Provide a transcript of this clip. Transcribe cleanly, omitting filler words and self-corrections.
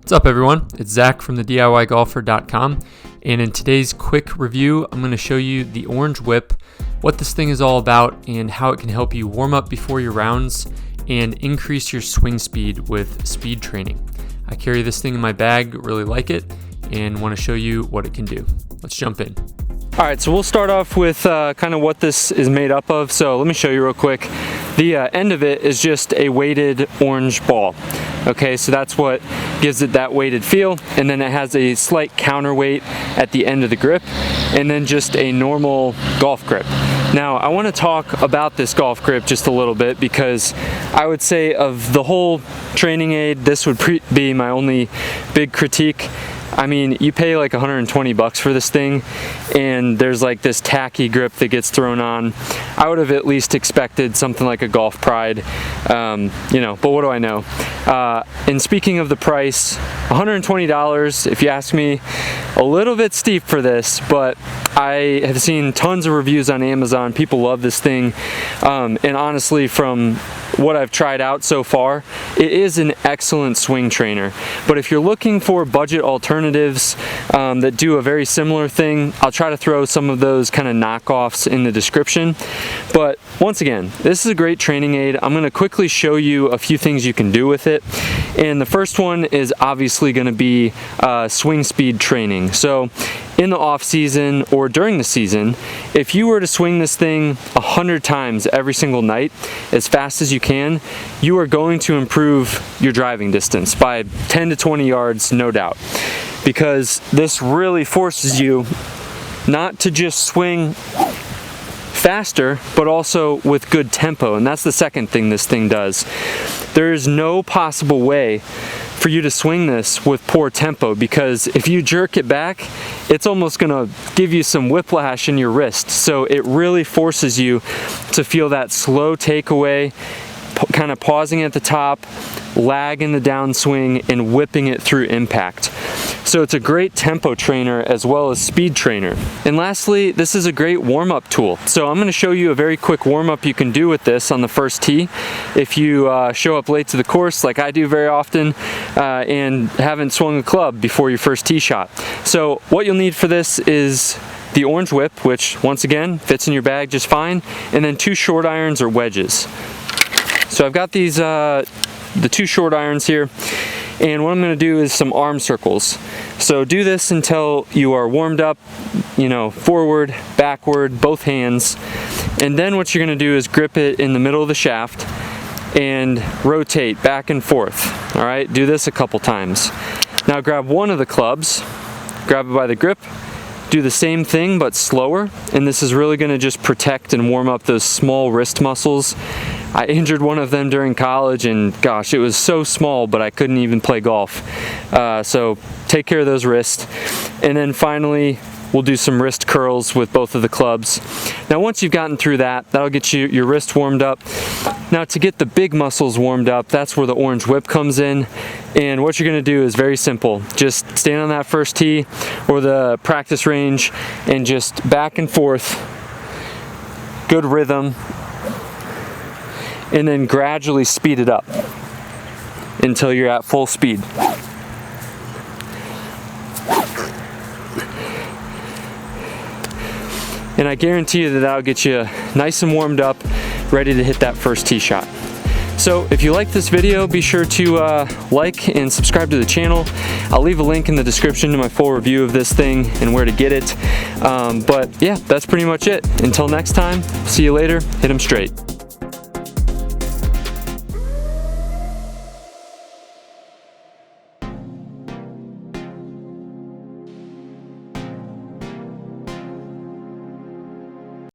What's up everyone, it's Zach from the DIYgolfer.com, and in today's quick review I'm going to show you the Orange Whip, what this thing is all about and how it can help you warm up before your rounds and increase your swing speed with speed training. I carry this thing in my bag, really like it, and want to show you what it can do. Let's jump in. Alright, so we'll start off with kind of what this is made up of. So let me show you real quick. The end of it is just a weighted orange ball. Okay, so that's what gives it that weighted feel, and then it has a slight counterweight at the end of the grip, and then just a normal golf grip. Now, I want to talk about this golf grip just a little bit because I would say of the whole training aid, this would be my only big critique. I mean, you pay like 120 bucks for this thing, and there's like this tacky grip that gets thrown on. I would have at least expected something like a Golf Pride, but what do I know? And speaking of the price, $120, if you ask me, a little bit steep for this, but I have seen tons of reviews on Amazon. People love this thing, and honestly, from what I've tried out so far, it is an excellent swing trainer. But if you're looking for budget alternatives that do a very similar thing, I'll try to throw some of those kind of knockoffs in the description. But once again, this is a great training aid. I'm going to quickly show you a few things you can do with it. And the first one is obviously going to be swing speed training. So in the off season or during the season, if you were to swing this thing 100 times every single night as fast as you can, you are going to improve your driving distance by 10 to 20 yards, no doubt, because this really forces you not to just swing faster, but also with good tempo. And that's the second thing this thing does. There is no possible way for you to swing this with poor tempo, because if you jerk it back, it's almost gonna give you some whiplash in your wrist. So it really forces you to feel that slow takeaway, kind of pausing at the top, lag in the downswing, and whipping it through impact. So it's a great tempo trainer as well as speed trainer. And lastly, this is a great warm-up tool. So I'm going to show you a very quick warm-up you can do with this on the first tee. If you show up late to the course, like I do very often, and haven't swung a club before your first tee shot. So what you'll need for this is the Orange Whip, which once again fits in your bag just fine, and then 2 short irons or wedges. So I've got these, the 2 short irons here, and what I'm going to do is some arm circles. So do this until you are warmed up, forward, backward, both hands, and then what you're going to do is grip it in the middle of the shaft and rotate back and forth. All right, do this a couple times. Now grab one of the clubs, grab it by the grip, do the same thing but slower, and this is really going to just protect and warm up those small wrist muscles. I injured one of them during college, and gosh, it was so small, but I couldn't even play golf. So take care of those wrists. And then finally, we'll do some wrist curls with both of the clubs. Now once you've gotten through that, that'll get you your wrist warmed up. Now to get the big muscles warmed up, that's where the Orange Whip comes in. And what you're going to do is very simple. Just stand on that first tee or the practice range and just back and forth, good rhythm, and then gradually speed it up until you're at full speed. And I guarantee you that that'll get you nice and warmed up, ready to hit that first tee shot. So if you like this video, be sure to like and subscribe to the channel. I'll leave a link in the description to my full review of this thing and where to get it. But yeah, that's pretty much it. Until next time, see you later, hit 'em straight.